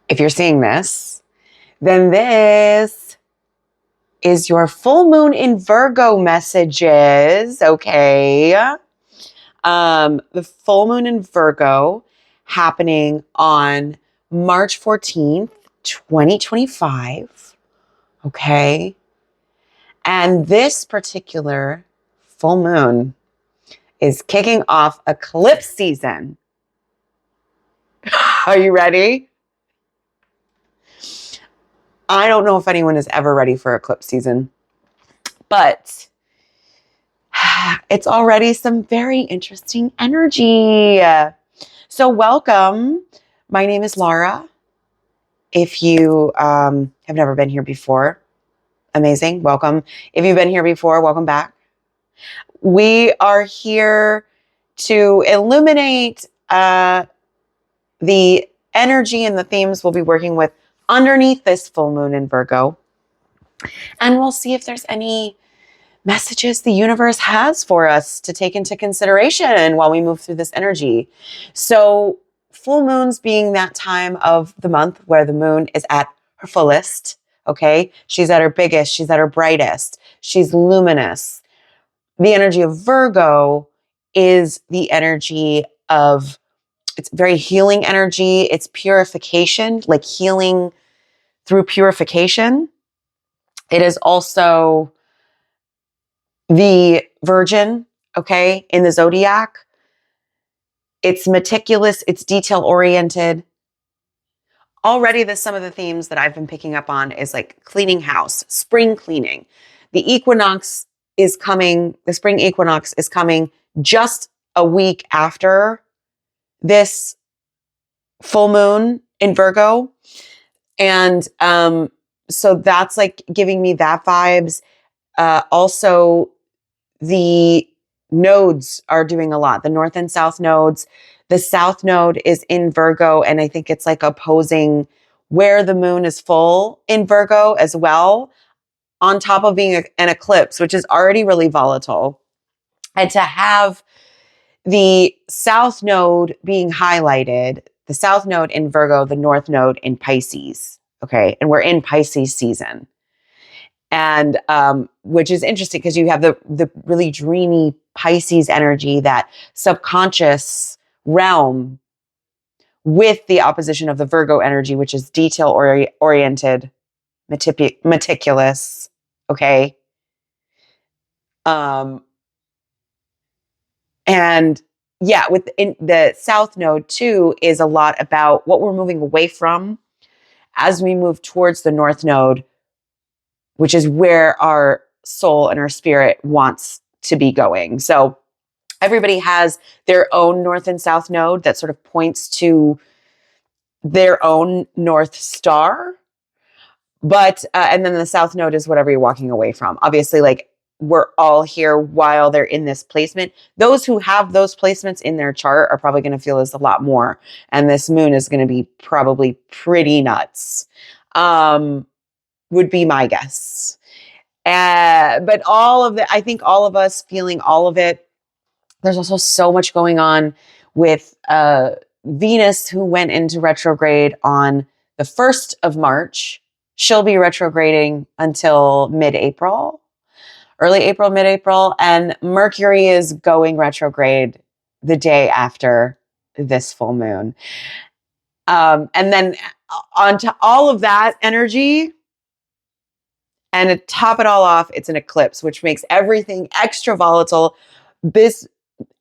If you're seeing this, then this is your full moon in Virgo messages, okay? The full moon in Virgo happening on March 14th, 2025, okay? And this particular full moon is kicking off eclipse season. Are you ready? I don't know if anyone is ever ready for eclipse season, but it's already some very interesting energy. So welcome. My name is Lara. If you have never been here before, amazing. Welcome. If you've been here before, welcome back. We are here to illuminate the energy and the themes we'll be working with underneath this full moon in Virgo. And we'll see if there's any messages the universe has for us to take into consideration while we move through this energy. So full moons being that time of the month where the moon is at her fullest, okay? She's at her biggest, she's at her brightest, she's luminous. The energy of Virgo is the energy of, it's very healing energy. It's purification, like healing through purification. It is also the Virgin, okay, in the zodiac. It's meticulous, it's detail oriented. Already some of the themes that I've been picking up on is like cleaning house, spring cleaning. The equinox is coming, the spring equinox is coming just a week after this full moon in Virgo. And so that's like giving me that vibes. Also, the nodes are doing a lot. The north and south nodes. The south node is in Virgo, and I think it's like opposing where the moon is full in Virgo as well, on top of being an eclipse, which is already really volatile. And to have the south node being highlighted, the south node in Virgo, the north node in Pisces. Okay. And we're in Pisces season. And which is interesting because you have the really dreamy Pisces energy, that subconscious realm, with the opposition of the Virgo energy, which is detail oriented, meticulous. Okay. And yeah, within the South Node too is a lot about what we're moving away from as we move towards the North Node, which is where our soul and our spirit wants to be going. So everybody has their own North and South Node that sort of points to their own North Star. But, and then the South Node is whatever you're walking away from. Obviously, like, we're all here while they're in this placement. Those who have those placements in their chart are probably going to feel this a lot more. And this moon is going to be probably pretty nuts, would be my guess. But all of I think all of us feeling all of it. There's also so much going on with Venus, who went into retrograde on the 1st of March. She'll be retrograding until mid-April. Early April, mid-April, and Mercury is going retrograde the day after this full moon. And then onto all of that energy, and to top it all off, it's an eclipse, which makes everything extra volatile. This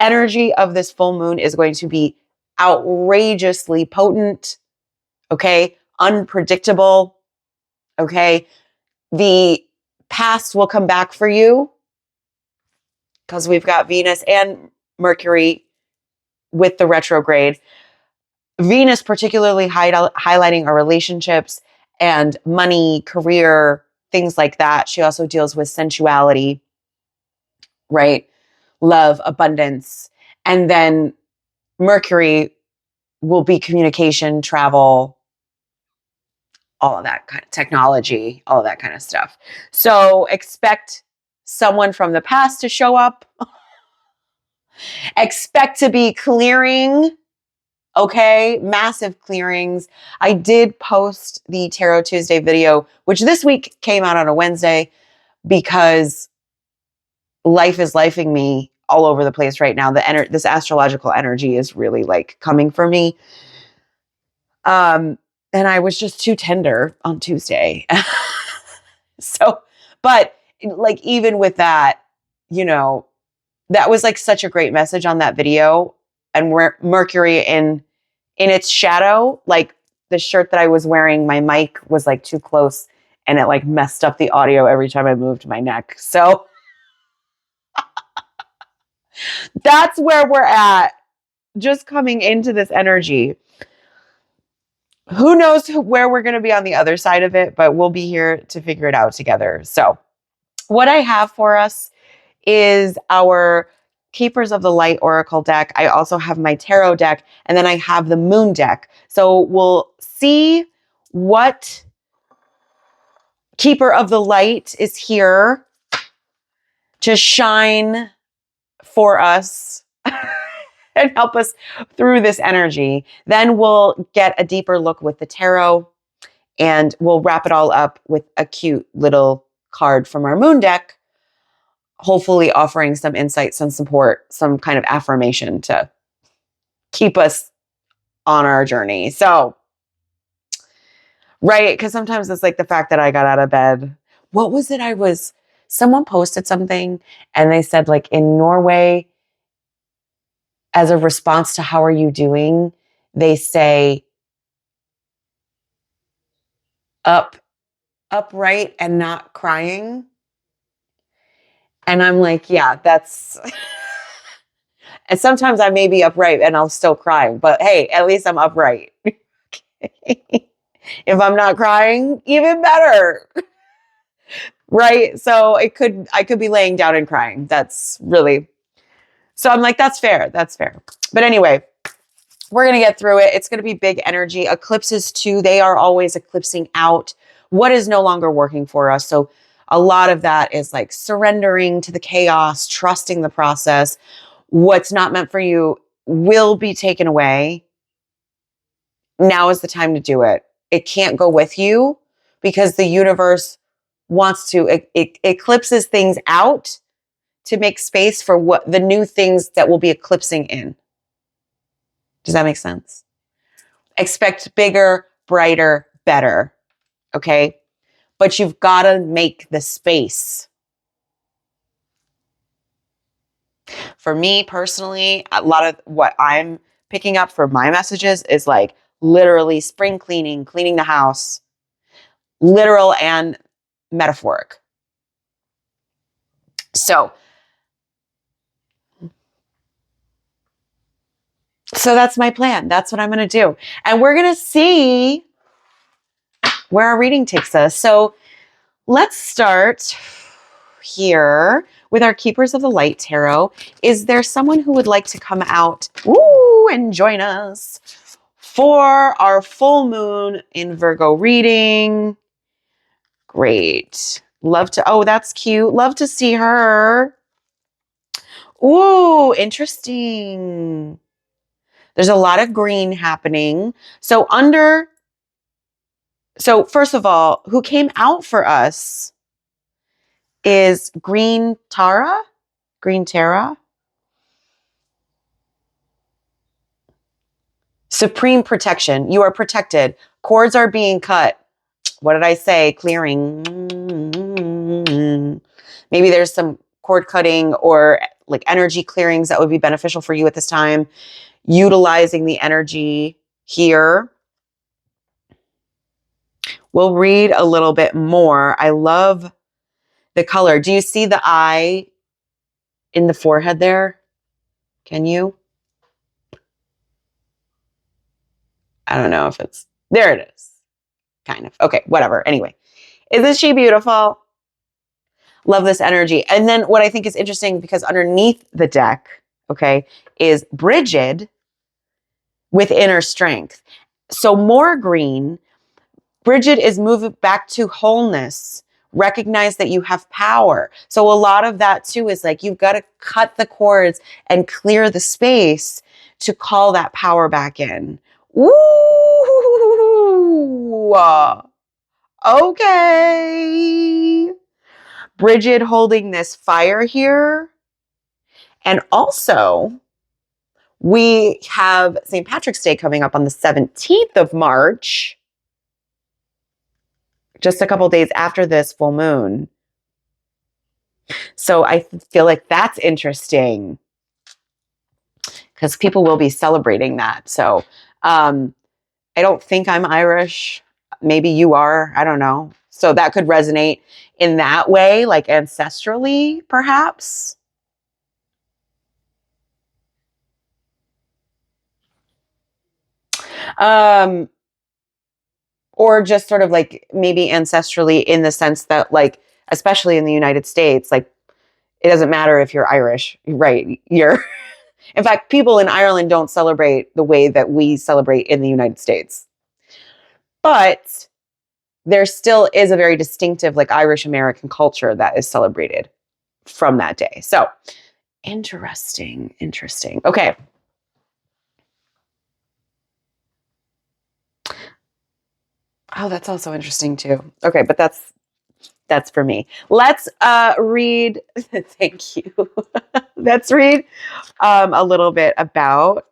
energy of this full moon is going to be outrageously potent, okay? Unpredictable, okay? The past will come back for you because we've got Venus and Mercury with the retrograde. Venus particularly highlighting our relationships and money, career, things like that. She also deals with sensuality, right? Love, abundance. And then Mercury will be communication, travel, all of that kind of technology, all of that kind of stuff. So expect someone from the past to show up. Expect to be clearing Okay, massive clearings. I did post the Tarot Tuesday video, which this week came out on a Wednesday because life is lifing me all over the place right now. This astrological energy is really like coming for me. And I was just too tender on Tuesday. So, but like, even with that, you know, that was like such a great message on that video. And Mercury in its shadow, like the shirt that I was wearing, my mic was like too close and it like messed up the audio every time I moved my neck. So that's where we're at, just coming into this energy. Who knows where we're going to be on the other side of it, but we'll be here to figure it out together. So what I have for us is our Keepers of the Light Oracle deck. I also have my tarot deck, and then I have the moon deck. So we'll see what Keeper of the Light is here to shine for us and help us through this energy. Then we'll get a deeper look with the tarot, and we'll wrap it all up with a cute little card from our moon deck, hopefully offering some insight, some support, some kind of affirmation to keep us on our journey. So, right, because sometimes it's like the fact that I got out of bed. What was it? Someone posted something and they said, like, in Norway, as a response to how are you doing, they say upright and not crying. And I'm like, yeah, that's and sometimes I may be upright and I'll still cry, but hey, at least I'm upright. If I'm not crying, even better. Right? So I could be laying down and crying. That's really, so I'm like, that's fair. That's fair. But anyway, we're going to get through it. It's going to be big energy. Eclipses too, they are always eclipsing out what is no longer working for us. So a lot of that is like surrendering to the chaos, trusting the process. What's not meant for you will be taken away. Now is the time to do it. It can't go with you because the universe wants to, it eclipses things out to make space for what the new things that will be eclipsing in. Does that make sense? Expect bigger, brighter, better. Okay. But you've got to make the space. For me personally, a lot of what I'm picking up for my messages is like literally spring cleaning, cleaning the house, literal and metaphoric. So that's my plan. That's what I'm going to do. And we're going to see where our reading takes us. So let's start here with our Keepers of the Light Tarot. Is there someone who would like to come out and join us for our full moon in Virgo reading? Great. Love to, oh, that's cute. Love to see her. Ooh, interesting. There's a lot of green happening. So first of all, who came out for us is Green Tara. Supreme protection. You are protected. Cords are being cut. What did I say? Clearing. Maybe there's some cord cutting or like energy clearings that would be beneficial for you at this time. Utilizing the energy here. We'll read a little bit more. I love the color. Do you see the eye in the forehead there? Can you? I don't know if it's, there it is. Kind of. Okay, whatever. Anyway, isn't she beautiful? Love this energy. And then what I think is interesting, because underneath the deck, okay, is Bridget with inner strength. So more green. Bridget is moving back to wholeness. Recognize that you have power. So a lot of that too is like, you've got to cut the cords and clear the space to call that power back in. Ooh, okay. Bridget holding this fire here. And also, we have St. Patrick's Day coming up on the 17th of March, just a couple days after this full moon. So I feel like that's interesting because people will be celebrating that. So I don't think I'm Irish. Maybe you are. I don't know. So that could resonate in that way, like ancestrally, perhaps. Or just sort of like maybe ancestrally in the sense that, like, especially in the United States, like, it doesn't matter if you're Irish, right? In fact, people in Ireland don't celebrate the way that we celebrate in the United States. But there still is a very distinctive, like, Irish American culture that is celebrated from that day. So interesting. Okay. Oh, that's also interesting too. Okay, but that's for me. Let's read. Thank you. Let's read a little bit about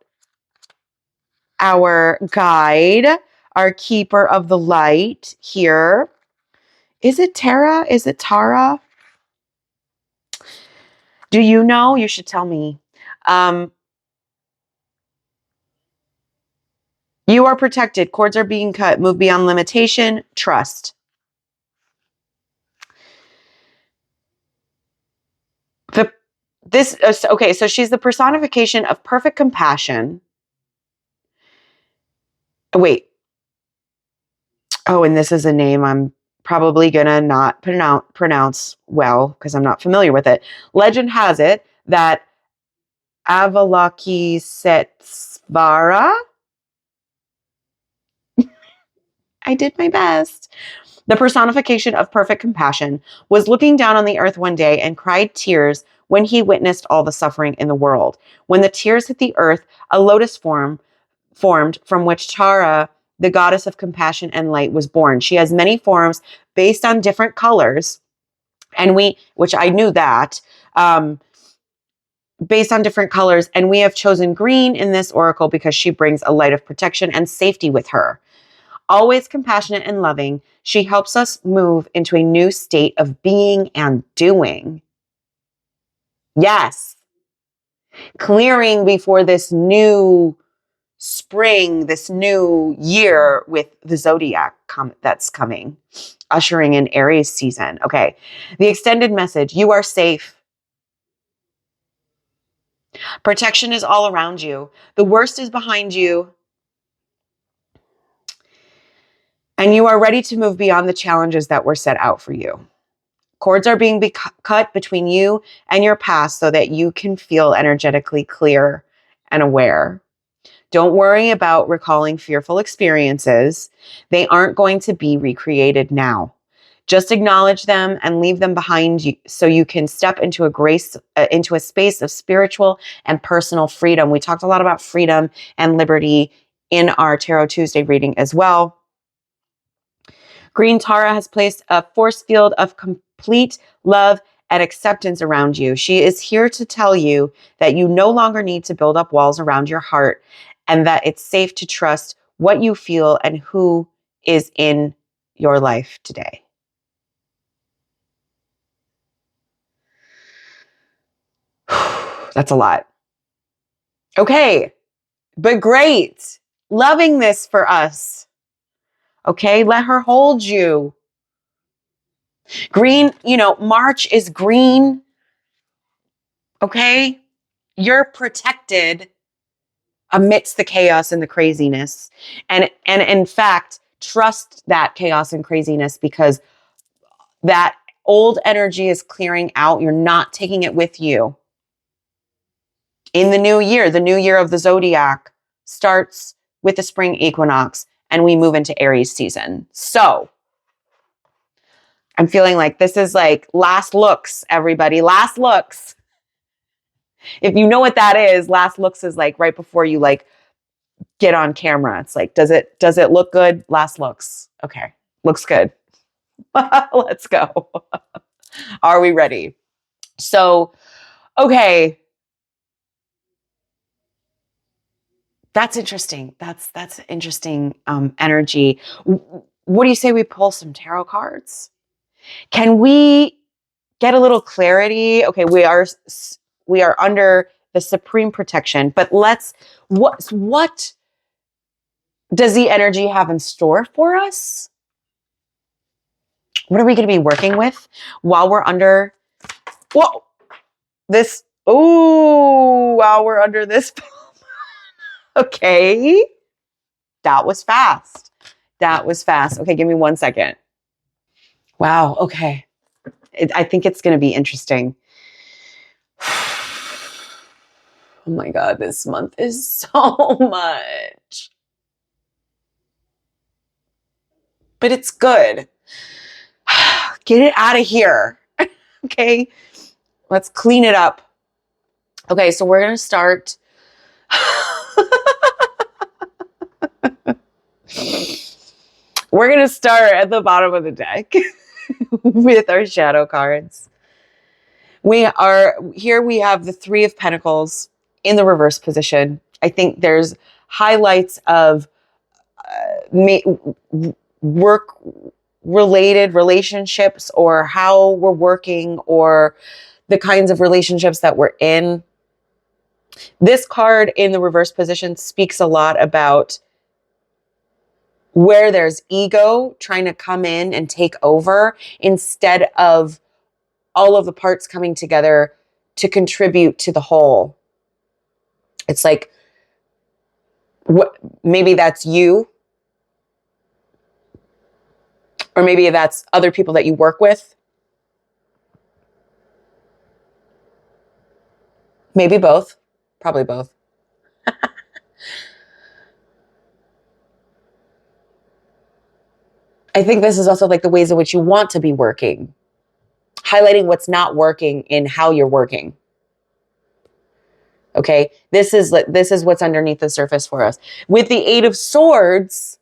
our guide, our keeper of the light here. Is it Tara? Is it Tara? Do you know? You should tell me. You are protected. Cords are being cut. Move beyond limitation. Trust. Okay, so she's the personification of perfect compassion. Wait. Oh, and this is a name I'm probably gonna not pronounce well because I'm not familiar with it. Legend has it that Avalokitesvara, I did my best, the personification of perfect compassion, was looking down on the earth one day and cried tears when he witnessed all the suffering in the world. When the tears hit the earth, a lotus formed from which Tara, the goddess of compassion and light, was born. She has many forms based on different colors, which I knew that, based on different colors, and we have chosen green in this oracle because she brings a light of protection and safety with her. Always compassionate and loving, she helps us move into a new state of being and doing. Yes. Clearing before this new spring, this new year with the zodiac that's coming, ushering in Aries season. Okay. The extended message: you are safe. Protection is all around you. The worst is behind you. And you are ready to move beyond the challenges that were set out for you. Cords are being cut between you and your past so that you can feel energetically clear and aware. Don't worry about recalling fearful experiences. They aren't going to be recreated now. Just acknowledge them and leave them behind you so you can step into into a space of spiritual and personal freedom. We talked a lot about freedom and liberty in our Tarot Tuesday reading as well. Green Tara has placed a force field of complete love and acceptance around you. She is here to tell you that you no longer need to build up walls around your heart and that it's safe to trust what you feel and who is in your life today. That's a lot. Okay, but great. Loving this for us. Okay, let her hold you. Green, March is green. Okay, you're protected amidst the chaos and the craziness. And in fact, trust that chaos and craziness because that old energy is clearing out. You're not taking it with you. In the new year of the zodiac starts with the spring equinox and we move into Aries season. So I'm feeling like this is like last looks, everybody. Last looks. If you know what that is, last looks is like right before you like get on camera. It's like, does it look good? Last looks. Okay. Looks good. Let's go. Are we ready? So, okay. That's interesting. That's interesting energy. What do you say we pull some tarot cards? Can we get a little clarity? Okay, we are under the supreme protection, but what does the energy have in store for us? What are we going to be working with while we're under whoa, this? Oh, while we're under this. Okay. That was fast. That was fast. Okay, give me 1 second. Wow. Okay. I think it's going to be interesting. Oh my God, this month is so much. But it's good. Get it out of here. Okay. Let's clean it up. Okay, so we're going to start. We're going to start at the bottom of the deck with our shadow cards. We have the Three of Pentacles in the reverse position. I think there's highlights of work related relationships, or how we're working, or the kinds of relationships that we're in. This card in the reverse position speaks a lot about where there's ego trying to come in and take over instead of all of the parts coming together to contribute to the whole. It's like, maybe that's you, or maybe that's other people that you work with. Maybe both. Probably both. I think this is also like the ways in which you want to be working, highlighting what's not working in how you're working. Okay, this is what's underneath the surface for us. With the Eight of Swords,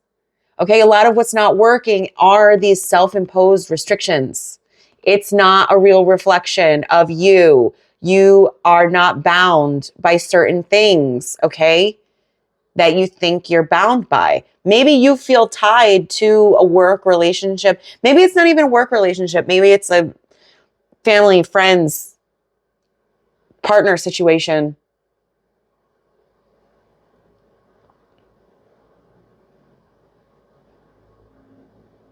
okay, a lot of what's not working are these self-imposed restrictions. It's not a real reflection of you. You are not bound by certain things, okay, that you think you're bound by. Maybe you feel tied to a work relationship. Maybe it's not even a work relationship. Maybe it's a family, friends, partner situation.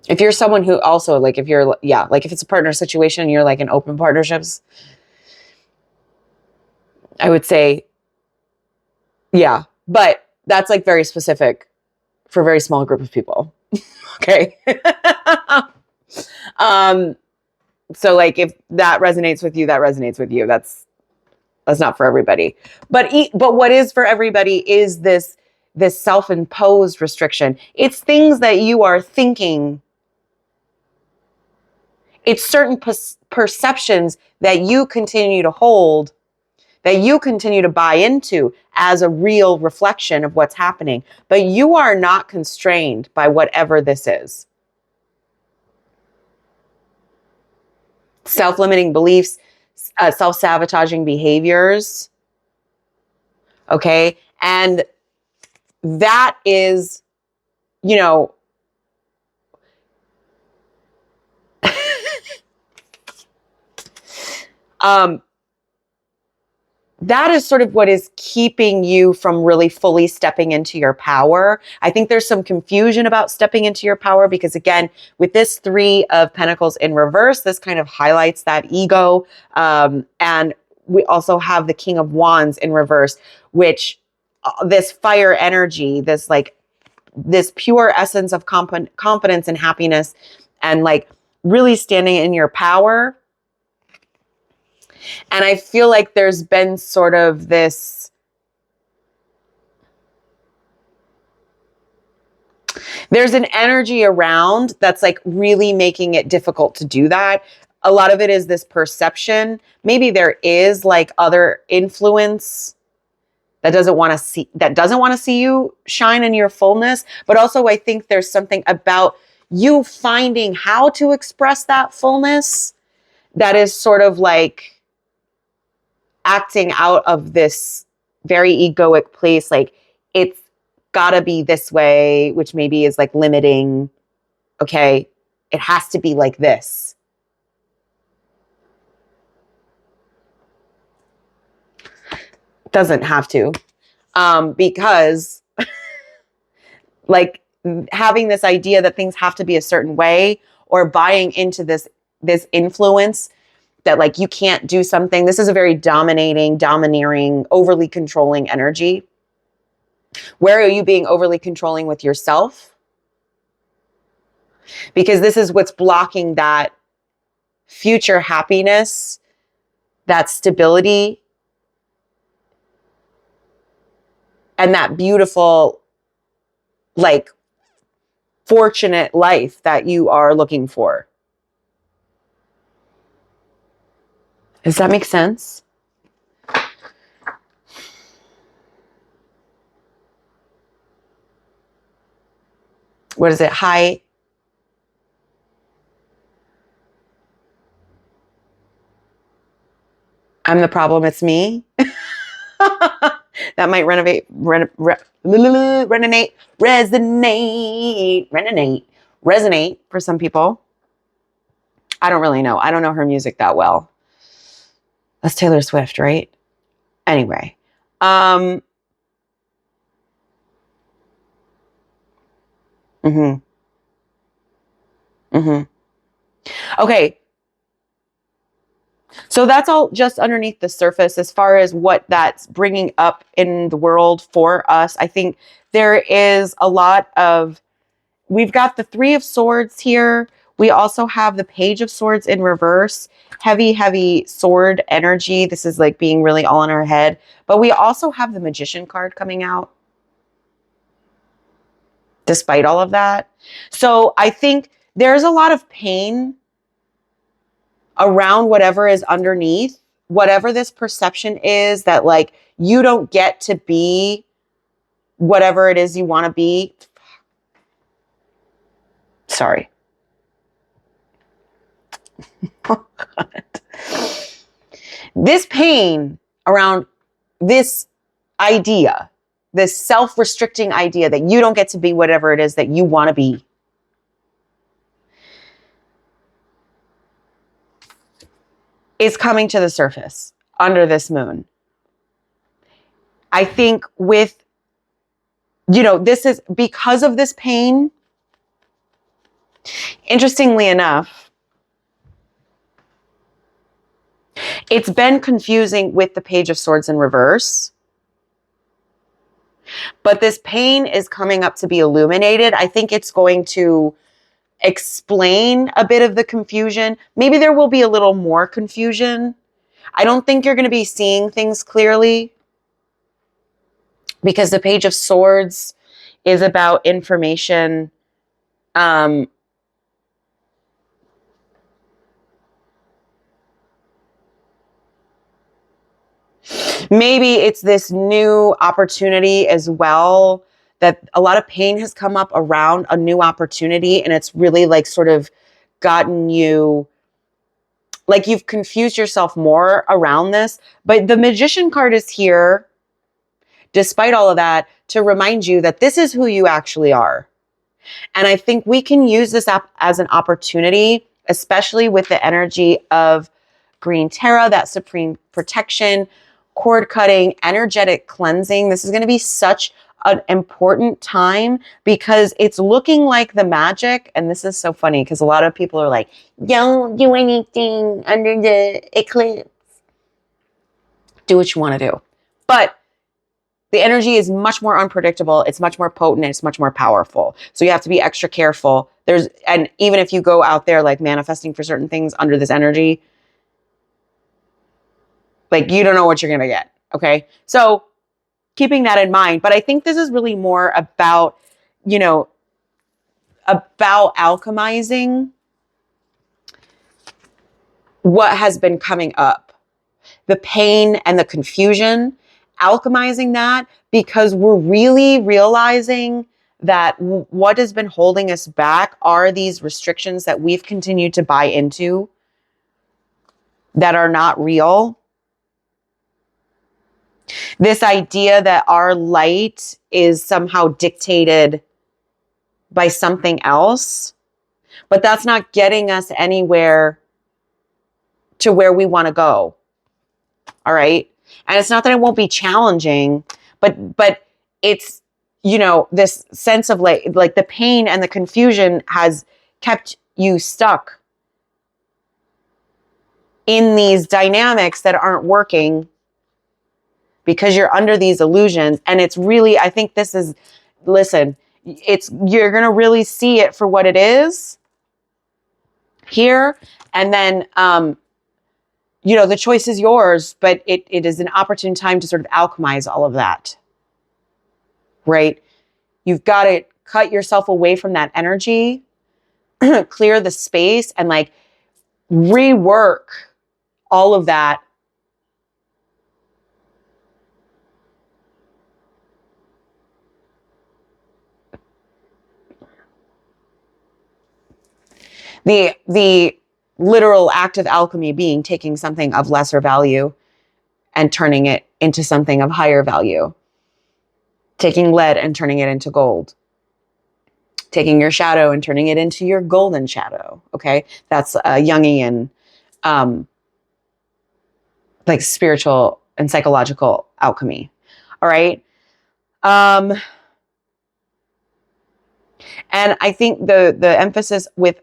If you're someone who also like, if it's a partner situation, you're like in open partnerships, I would say, yeah, but that's like very specific for a very small group of people. Okay. So like if that resonates with you, that resonates with you. That's not for everybody. But what is for everybody is this self-imposed restriction. It's things that you are thinking. It's certain perceptions that you continue to hold, that you continue to buy into as a real reflection of what's happening. But you are not constrained by whatever this is. Self-limiting beliefs, self-sabotaging behaviors. Okay. And that is, that is sort of what is keeping you from really fully stepping into your power. I think there's some confusion about stepping into your power because, again, with this Three of Pentacles in reverse, this kind of highlights that ego. And we also have the King of Wands in reverse, which this fire energy, this pure essence of confidence and happiness, and like really standing in your power. And I feel like there's been sort of there's an energy around that's like really making it difficult to do that. a lot of it is this perception. Maybe there is like other influence that doesn't want to see you shine in your fullness. But also I think there's something about you finding how to express that fullness that is sort of like acting out of this very egoic place. Like, it's gotta be this way, which maybe is like limiting. Okay, it has to be like this. Doesn't have to. Because like having this idea that things have to be a certain way, or buying into this influence that like you can't do something. This is a very domineering, overly controlling energy. Where are you being overly controlling with yourself? Because this is what's blocking that future happiness, that stability, and that beautiful, like, fortunate life that you are looking for. Does that make sense? What is it? Hi. I'm the problem. It's me. That might resonate for some people. I don't really know. I don't know her music that well. That's Taylor Swift, right? Anyway. Mm-hmm. Mm-hmm. Okay. So that's all just underneath the surface as far as what that's bringing up in the world for us. I think there is a lot of, we've got the Three of Swords here. We also have the Page of Swords in reverse. Heavy sword energy. This is like being really all in our head. But we also have the Magician card coming out, despite all of that. So I think there's a lot of pain around whatever is underneath, whatever this perception is that like you don't get to be whatever it is you want to be. Sorry. Oh, God. This pain around this idea, this self-restricting idea that you don't get to be whatever it is that you want to be, is coming to the surface under this moon. I think with, this is because of this pain. Interestingly enough, it's been confusing with the Page of Swords in reverse. But this pain is coming up to be illuminated. I think it's going to explain a bit of the confusion. Maybe there will be a little more confusion. I don't think you're going to be seeing things clearly, because the Page of Swords is about information. Maybe it's this new opportunity as well, that a lot of pain has come up around a new opportunity, and it's really like sort of gotten you, like you've confused yourself more around this. But the Magician card is here, despite all of that, to remind you that this is who you actually are. And I think we can use this as an opportunity, especially with the energy of Green Terra, that supreme protection, cord cutting, energetic cleansing. This is going to be such an important time, because it's looking like the magic. And this is so funny because a lot of people are like, don't do anything under the eclipse. Do what you want to do. But the energy is much more unpredictable. It's much more potent. It's much more powerful. So you have to be extra careful. And even if you go out there like manifesting for certain things under this energy, like you don't know what you're going to get. Okay. So keeping that in mind, but I think this is really more about, about alchemizing what has been coming up, the pain and the confusion, alchemizing that, because we're really realizing that what has been holding us back are these restrictions that we've continued to buy into that are not real. This idea that our light is somehow dictated by something else, but that's not getting us anywhere to where we want to go. All right. And it's not that it won't be challenging, but it's, you know, this sense of like the pain and the confusion has kept you stuck in these dynamics that aren't working because you're under these illusions. And it's really, I think this is, listen, you're going to really see it for what it is here. And then, you know, the choice is yours, but it is an opportune time to sort of alchemize all of that, right? You've got to cut yourself away from that energy, clear the space, and like rework all of that. The literal act of alchemy being taking something of lesser value and turning it into something of higher value. Taking lead and turning it into gold. Taking your shadow and turning it into your golden shadow. Okay. That's a Jungian, like spiritual and psychological alchemy. All right. And I think the emphasis with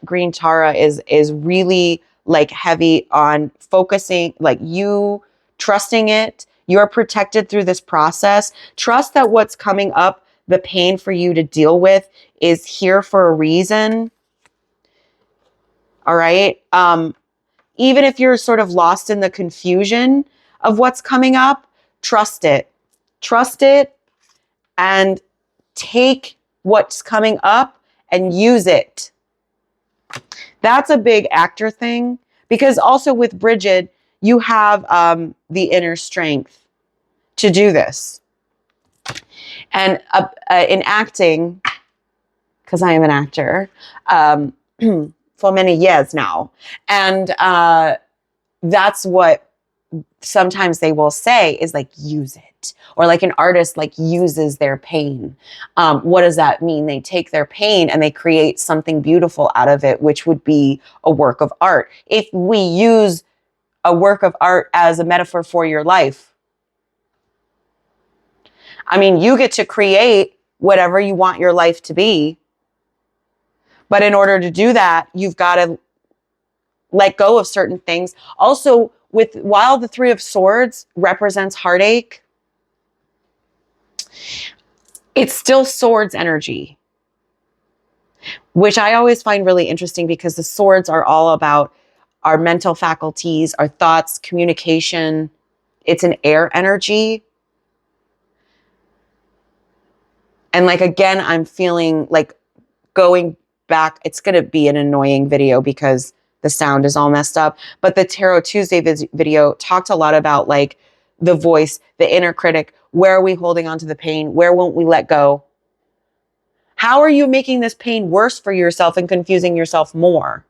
green Tara is really like heavy on focusing, like you trusting it. You're protected through this process. Trust that what's coming up, the pain for you to deal with, is here for a reason. All right. Even if you're sort of lost in the confusion of what's coming up, trust it. Trust it and take what's coming up and use it. That's a big actor thing, because also with Bridget, you have the inner strength to do this. And in acting, because I am an actor for many years now, and that's what sometimes they will say is like, use it. Or like an artist like uses their pain. What does that mean? They take their pain and they create something beautiful out of it, which would be a work of art. If we use a work of art as a metaphor for your life, I mean, you get to create whatever you want your life to be. But in order to do that, you've got to let go of certain things. Also, while the Three of Swords represents heartache, it's still swords energy, which I always find really interesting, because the swords are all about our mental faculties, our thoughts, communication. It's an air energy. And like, again, I'm feeling like going back. It's going to be an annoying video because the sound is all messed up. But the Tarot Tuesday video talked a lot about like the voice, the inner critic. Where are we holding on to the pain? Where won't we let go? How are you making this pain worse for yourself and confusing yourself more?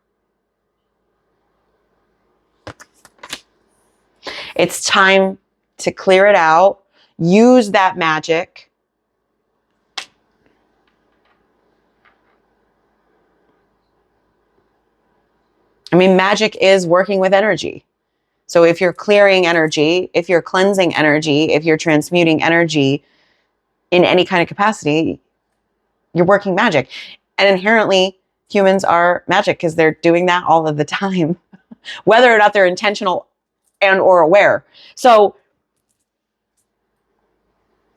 It's time to clear it out. Use that magic. I mean, magic is working with energy. So if you're clearing energy, if you're cleansing energy, if you're transmuting energy in any kind of capacity, you're working magic. And inherently, humans are magic because they're doing that all of the time, whether or not they're intentional and or aware. So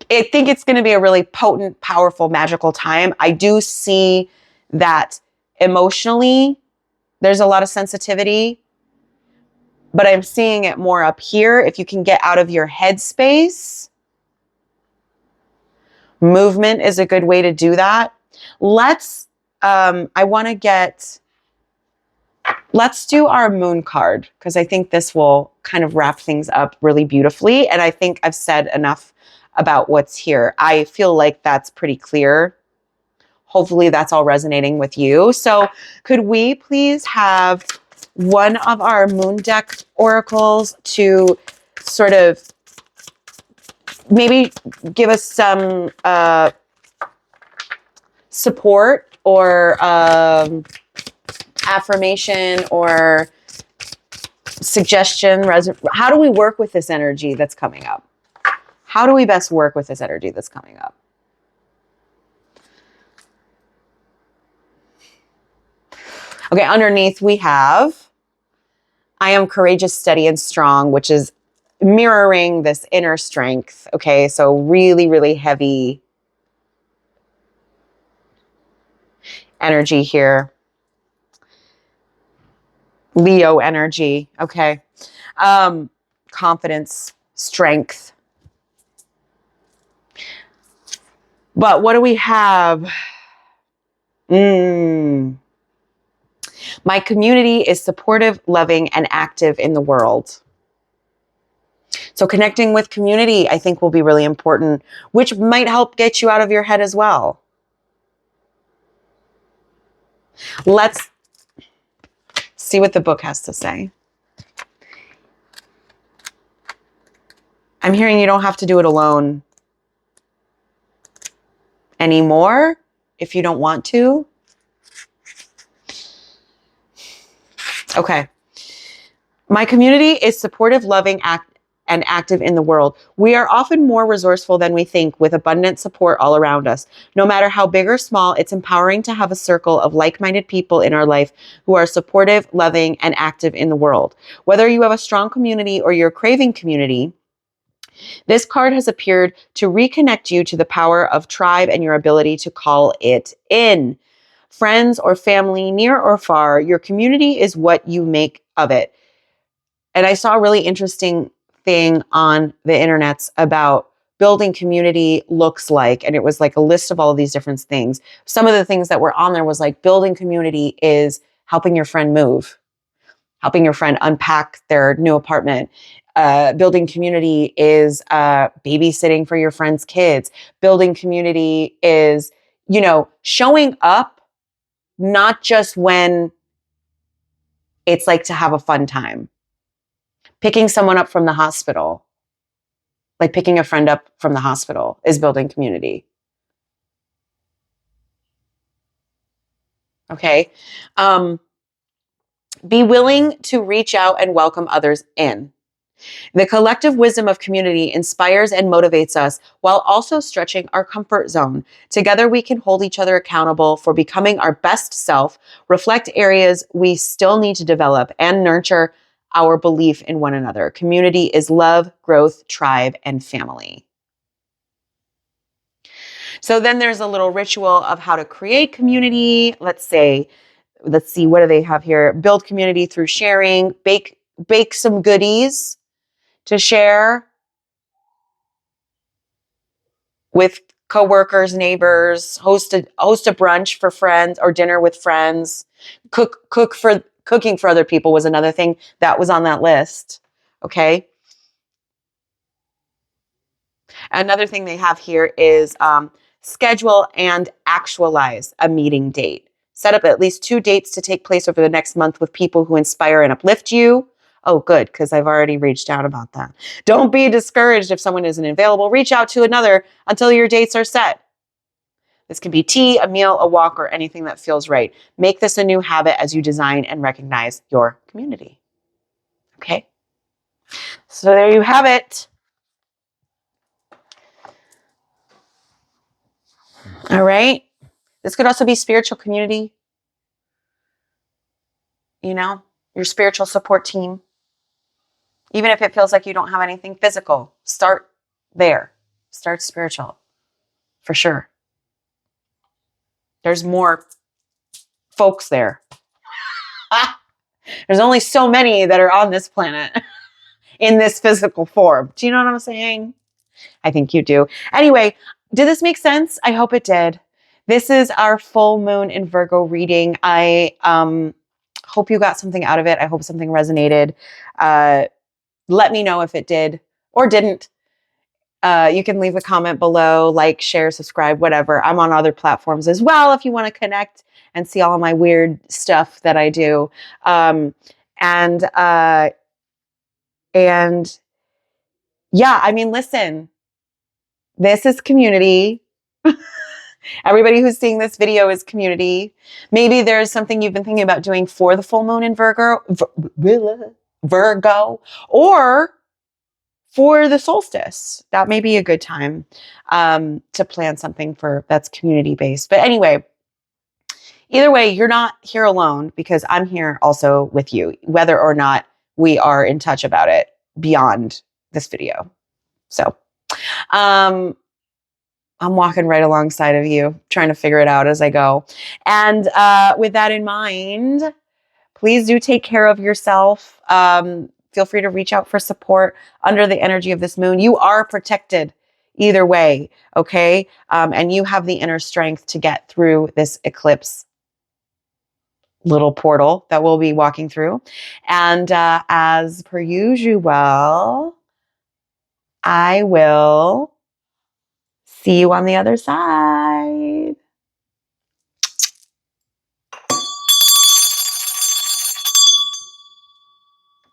I think it's going to be a really potent, powerful, magical time. I do see that emotionally, there's a lot of sensitivity, but I'm seeing it more up here. If you can get out of your headspace, movement is a good way to do that. I want to get Let's do our moon card, because I think this will kind of wrap things up really beautifully. And I think I've said enough about what's here. I feel like that's pretty clear. Hopefully that's all resonating with you. So could we please have one of our moon deck oracles to sort of maybe give us some support or affirmation or suggestion? How do we work with this energy that's coming up? How do we best work with this energy that's coming up? Okay, underneath we have, I am courageous, steady, and strong, which is mirroring this inner strength. Okay, so really, really heavy energy here. Leo energy, okay. Confidence, strength. But what do we have? My community is supportive, loving, and active in the world. So connecting with community, I think, will be really important, which might help get you out of your head as well. Let's see what the book has to say. I'm hearing you don't have to do it alone anymore if you don't want to. Okay. My community is supportive, loving, and active in the world. We are often more resourceful than we think, with abundant support all around us. No matter how big or small, it's empowering to have a circle of like-minded people in our life who are supportive, loving, and active in the world. Whether you have a strong community or you're craving community, this card has appeared to reconnect you to the power of tribe and your ability to call it in. Friends or family, near or far, your community is what you make of it. And I saw a really interesting thing on the internets about building community looks like, and it was like a list of all of these different things. Some of the things that were on there was like, building community is helping your friend move, helping your friend unpack their new apartment. Building community is babysitting for your friend's kids. Building community is, showing up, not just when it's like to have a fun time. Picking someone up from the hospital, like picking a friend up from the hospital, is building community. Okay. Be willing to reach out and welcome others in. The collective wisdom of community inspires and motivates us while also stretching our comfort zone. Together, we can hold each other accountable for becoming our best self, reflect areas we still need to develop, and nurture our belief in one another. Community is love, growth, tribe, and family. So then there's a little ritual of how to create community. Let's see, what do they have here? Build community through sharing, bake some goodies to share with coworkers, neighbors, host a brunch for friends or dinner with friends. Cooking for other people was another thing that was on that list. Okay. Another thing they have here is schedule and actualize a meeting date. Set up at least 2 dates to take place over the next month with people who inspire and uplift you. Oh, good, because I've already reached out about that. Don't be discouraged if someone isn't available. Reach out to another until your dates are set. This can be tea, a meal, a walk, or anything that feels right. Make this a new habit as you design and recognize your community. Okay? So there you have it. All right? This could also be spiritual community. Your spiritual support team. Even if it feels like you don't have anything physical, start there. Start spiritual, for sure. There's more folks there. There's only so many that are on this planet in this physical form. Do you know what I'm saying? I think you do. Anyway, did this make sense? I hope it did. This is our full moon in Virgo reading. I hope you got something out of it. I hope something resonated. Let me know if it did or didn't. You can leave a comment below, like, share, subscribe, whatever. I'm on other platforms as well if you want to connect and see all of my weird stuff that I do. And yeah, I mean, listen, this is community. Everybody who's seeing this video is community. Maybe there's something you've been thinking about doing for the full moon in Virgo, or for the solstice. That may be a good time to plan something for that's community based. But anyway, either way, you're not here alone, because I'm here also with you, whether or not we are in touch about it beyond this video. So, I'm walking right alongside of you, trying to figure it out as I go. And with that in mind, please do take care of yourself. Feel free to reach out for support under the energy of this moon. You are protected either way, okay? And you have the inner strength to get through this eclipse little portal that we'll be walking through. And as per usual, I will see you on the other side.